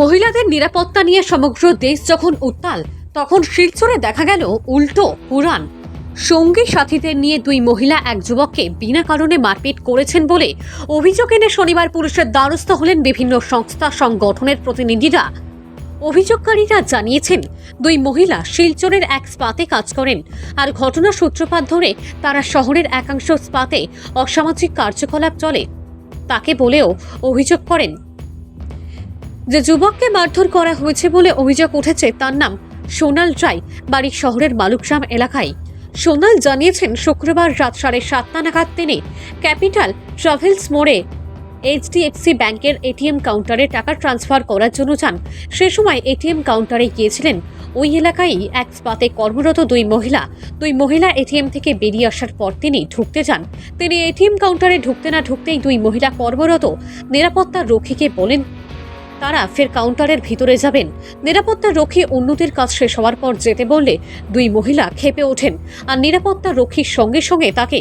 মহিলাদের নিরাপত্তা নিয়ে সমগ্র দেশ যখন উত্তাল, তখন শিলচরে দেখা গেল উল্টো পুরাণ। সঙ্গী সাথীদের নিয়ে দুই মহিলা এক যুবককে বিনা কারণে মারপিট করেছেন বলে অভিযোগ এনে শনিবার পুলিশের দ্বারস্থ হলেন বিভিন্ন সংস্থা সংগঠনের প্রতিনিধিরা। অভিযোগকারীরা জানিয়েছেন, দুই মহিলা শিলচরের এক স্পাতে কাজ করেন, আর ঘটনার সূত্রপাত ধরে তারা শহরের একাংশ স্পাতে অসামাজিক কার্যকলাপ চলে তাকে বলেও অভিযোগ করেন। যে যুবককে মারধর করা হয়েছে বলে অভিযোগ উঠেছে তার নাম সোনাল রায়, বাড়ি শহরের মালুকগ্রাম এলাকায়। সোনাল জানিয়েছেন, শুক্রবার রাত 7:30 নাগাদ তিনি ক্যাপিটাল ট্রাভেলস মোড়ে এইচডিএফসি ব্যাংকের এটিএম কাউন্টারে টাকা ট্রান্সফার করার জন্য যান। সে সময় এটিএম কাউন্টারে গিয়েছিলেন ওই এলাকায় এক স্পাতে কর্মরত দুই মহিলা এটিএম থেকে বেরিয়ে আসার পর তিনি ঢুকতে যান। তিনি এটিএম কাউন্টারে ঢুকতে না ঢুকতেই দুই মহিলা কর্মরত নিরাপত্তা রক্ষীকে বলেন তারা ফের কাউন্টারের ভিতরে যাবেন। নিরাপত্তা রক্ষী অন্যদের কাজ শেষ হওয়ার পর যেতে বললে দুই মহিলা ক্ষেপে ওঠেন, আর নিরাপত্তা রক্ষীর সঙ্গে সঙ্গে তাকে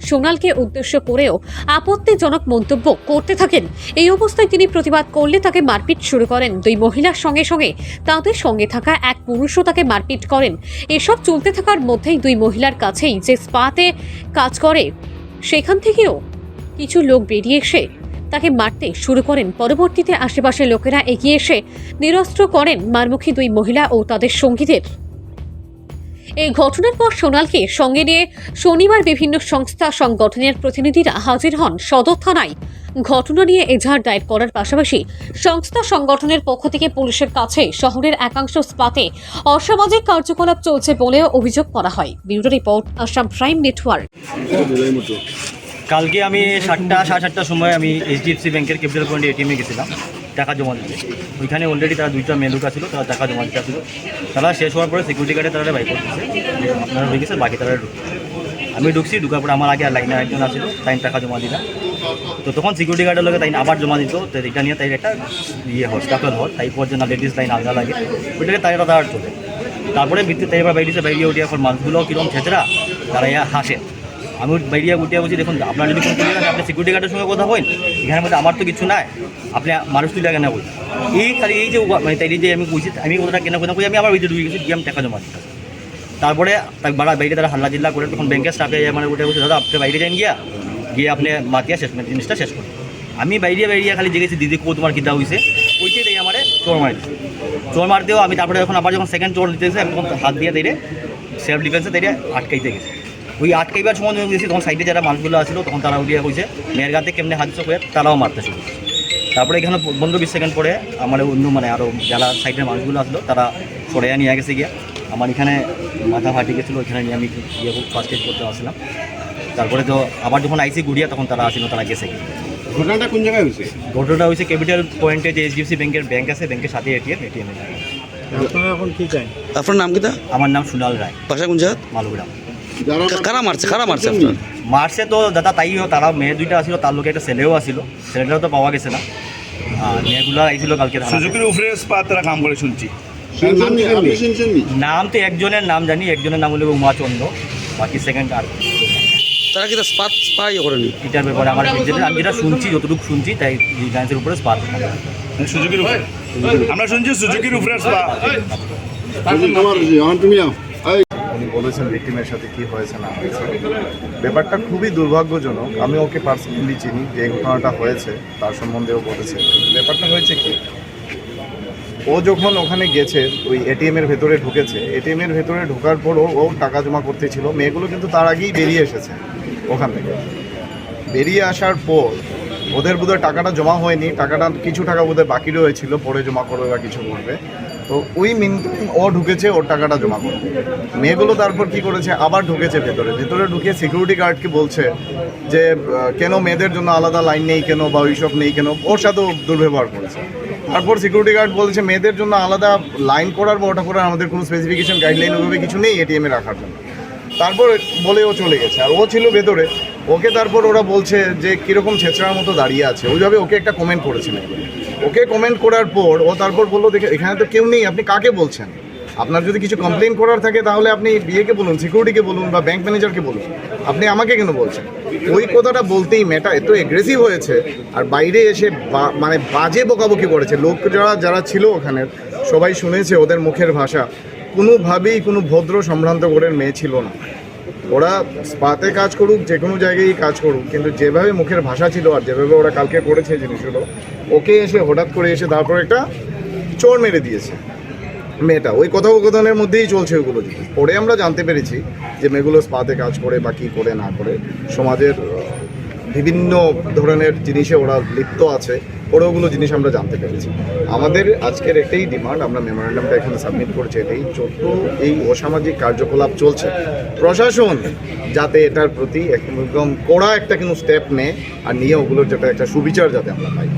সোনালকে উদ্দেশ্য করেও আপত্তিজনক মন্তব্য করতে থাকেন। এই অবস্থায় তিনি প্রতিবাদ করলে তাকে মারপিট শুরু করেন। দুই মহিলার সঙ্গে সঙ্গে তাদের সঙ্গে থাকা এক পুরুষও তাকে মারপিট করেন। এসব চলতে থাকার মধ্যেই দুই মহিলার কাছেই যে স্পাতে কাজ করে সেখান থেকেও কিছু লোক বেরিয়ে এসে তাকে মারতে শুরু করেন। পরবর্তীতে আশেপাশের লোকেরা এগিয়ে এসে নিরস্ত্র করেন মারমুখী দুই মহিলা ও তাদের সঙ্গীদের। এই ঘটনার পর সোনালকে সঙ্গে নিয়ে শনিবার বিভিন্ন সংস্থা সংগঠনের প্রতিনিধিরা হাজির হন সদর থানায়। ঘটনা নিয়ে এজাহার দায়ের করার পাশাপাশি সংস্থা সংগঠনের পক্ষ থেকে পুলিশের কাছে শহরের একাংশ স্পাতে অসামাজিক কার্যকলাপ চলছে বলেও অভিযোগ করা হয়। Bureau report, Assam prime network. কালকে আমি 7:30 সময় আমি এইচডিএফসি ব্যাংকের ক্যাপিটাল পয়েন্টে এটিএমে গেছিলাম টাকা জমা দিতে। ওইখানে অলরেডি তারা দুইটা মেয়ে লোক ছিল, তারা টাকা জমা দিতে আসছিল। তারা শেষ হওয়ার পরে সিকিউরিটি গার্ডে তারা বাইক করতেছে, আপনারা হয়ে গেছে, বাকি তারা ঢুকছে। আমি ঢুকছি, ঢুকার পরে আমার আগে আর লাইনে একজন আসছিল, তাই টাকা জমা দিলাম। তো তখন সিকিউরিটি গার্ডের লোকে তাই আবার জমা দিত, তো এটা নিয়ে তাই একটা স্টাফেল হল, তাই পর যে না লেডিস লাইন আলাদা লাগে ওইটাকে তাই তারা চলে। তারপরে ভিত্তিতে তাই এবার বাইরে উঠিয়ে এখন মানুষগুলো কীরকম ছেঁচড়া, তারা ইয়া হাসে। আমি বাইরে উঠিয়ে বলছি, দেখুন আপনার যদি কোনো আপনি সিকিউরিটি গার্ডের সঙ্গে কথা হয়, এখানের মধ্যে আমার তো কিছু নাই, আপনি মানুষ তুলে কেন বলি এই খালি এই যে মানে তাই যে আমি বলছি, আমি কথাটা কেন কথা বলি, আমি আবার ভিতরে ঢুকে গেছি, গিয়ে আমি টাকা জমা দিতে। তারপরে বাইরে তারা হাল্লা জিল্লা করে, তখন ব্যাংকের স্টাফে মানে উঠে বলছে, দাদা আপনি বাইরে যান গিয়ে আপনি মাতিয়া শেষ মানে জিনিসটা শেষ করেন। আমি বাইরে খালি জেগেছি, দিদি কো তোমার কিতা হয়েছে, ওইটাই তাই আমার চোর মারি চোর মারতেও আমি তারপরে যখন আবার যখন সেকেন্ড চোর দিতেছে, আমি তখন হাত দিয়ে তাইরে সেলফ ডিফেন্সে তাইরে আটকাইতে গেছি। ওই আটকাইবার সময় গেছি, তখন সাইডে যারা মানুষগুলো আসছিল তখন তারা উঠিয়ে কইছে মেয়ের গাতে কেমনে হাত হয়ে তারাও মারতে শুরু। তারপরে এখানে 15-20 সেকেন্ড পরে আমার অন্য মানে আরও যারা সাইডের মানুষগুলো আসলো তারা সরাইয়া নিয়ে গেছে গিয়া। আমার এখানে মাথা ফাটি গেছিলো, ওইখানে নিয়ে আমি ফার্স্ট এড করতে আসছিলাম। তারপরে তো আবার যখন আইসি গুড়িয়া তখন তারা আসছিল, তারা গেছে গিয়ে। ঘটনাটা কোন জায়গায় হয়েছে? ঘটনাটা হয়েছে ক্যাপিটাল পয়েন্টে, যে এইচডিএফসি ব্যাংকের ব্যাংক আছে, ব্যাংকের সাথে এটিএম। আপনারা এখন কি চাই? আপনার নাম কি? আমার নাম সোনাল রায়, বাসা কোন জায়গা? মালুগ্রাম। কারা মারছে আপনার? মারছে তো দাদা তাই, তারা মেয়ে দুইটা আসছিল, তার লোকে একটা ছেলেও আসছিল, ছেলেটাও তো পাওয়া গেছে না। আর মেয়েগুলো আইছিল কালকে। সুজুকির উপরে তারা কাম করে শুনছি। নাম তো একজনের নাম জানি, একজনের নাম হলো উমাচন্দ্র, বাকি সেকেন্ড আর তারা কি স্পাই করেনি এটার ব্যাপারে আমার আমি যেটা শুনছি, যতটুকু শুনছি তাই রিলায়েন্সের উপরে স্পাত সুজুকির উপরে আমরা শুনছি, সুজুকির উপরে উনি বলেছেন ভিকটিমের সাথে কি হয়েছে না হয়েছে। ব্যাপারটা খুবই দুর্ভাগ্যজনক। আমি ওকে পার্সোনালি চিনি, যে ঘটনাটা হয়েছে তার সম্বন্ধেও বলেছে। ব্যাপারটা হয়েছে কি, ও যখন ওখানে গেছে ওই এটিএমের ভেতরে ঢুকেছে, এটিএমের ভেতরে ঢোকার পর ও টাকা জমা করতেছিল। মেয়েগুলো কিন্তু তার আগেই বেরিয়ে এসেছে ওখান থেকে। বেরিয়ে আসার পর ওদের বোধহয় টাকাটা জমা হয়নি, টাকাটা কিছু টাকা বোধহয় বাকি রয়েছিল, পরে জমা করবে বা কিছু করবে। তো ওই ও ঢুকেছে, ওর টাকাটা জমা করবে। মেয়েগুলো তারপর কি করেছে, আবার ঢুকেছে ভেতরে ঢুকে সিকিউরিটি গার্ডকে বলছে যে কেন মেয়েদের জন্য আলাদা লাইন নেই কেন, বা ওইসব নেই কেন, ওর সাথেও দুর্ব্যবহার করেছে। তারপর সিকিউরিটি গার্ড বলছে মেয়েদের জন্য আলাদা লাইন করার বা ওটা করার আমাদের কোনো স্পেসিফিকেশন গাইডলাইন ওইভাবে কিছু নেই এটিএমে রাখার জন্য। তারপর বলে ও চলে গেছে, আর ও ছিল ভেতরে। ওকে তারপর ওরা বলছে যে কীরকম ছেঁচড়ার মতো দাঁড়িয়ে আছে, ওইভাবে ওকে একটা কমেন্ট করেছিলেন। ওকে কমেন্ট করার পর ও তারপর বললো, দেখে এখানে তো কেউ নেই, আপনি কাকে বলছেন? আপনার যদি কিছু কমপ্লেন করার থাকে তাহলে আপনি বিয়েকে বলুন, সিকিউরিটিকে বলুন, বা ব্যাংক ম্যানেজারকে বলুন, আপনি আমাকে কেন বলছেন? ওই কথাটা বলতেই মেয়েটা এত এগ্রেসিভ হয়েছে আর বাইরে এসে মানে বাজে বকাবকি করেছে। লোক যারা ছিল ওখানে সবাই শুনেছে ওদের মুখের ভাষা, কোনোভাবেই কোনো ভদ্র সম্ভ্রান্ত ঘরের মেয়ে ছিল না। ওরা স্পাতে কাজ করুক, যে কোনো জায়গায় কাজ করুক, কিন্তু যেভাবে মুখের ভাষা ছিল আর যেভাবে ওরা কালকে করেছে জিনিসগুলো, ওকে এসে হঠাৎ করে এসে তারপর একটা চোর মেরে দিয়েছে মেয়েটা। ওই কথোপকথনের মধ্যেই চলছে ওগুলো জিনিস। পরে আমরা জানতে পেরেছি যে মেয়েগুলো স্পাতে কাজ করে বা কী করে না করে সমাজের বিভিন্ন ধরনের জিনিসে ওরা লিপ্ত আছে, পরে ওগুলো জিনিস আমরা জানতে পেরেছি। আমাদের আজকের একটাই ডিমান্ড, আমরা মেমোরেন্ডামটা এখানে সাবমিট করেছি, এটাই যত এই অসামাজিক কার্যকলাপ চলছে প্রশাসন যাতে এটার প্রতি একদম কড়া একটা কিন্তু স্টেপ নেয় আর নিয়ে ওগুলোর যাতে একটা সুবিচার যাতে আমরা পাই।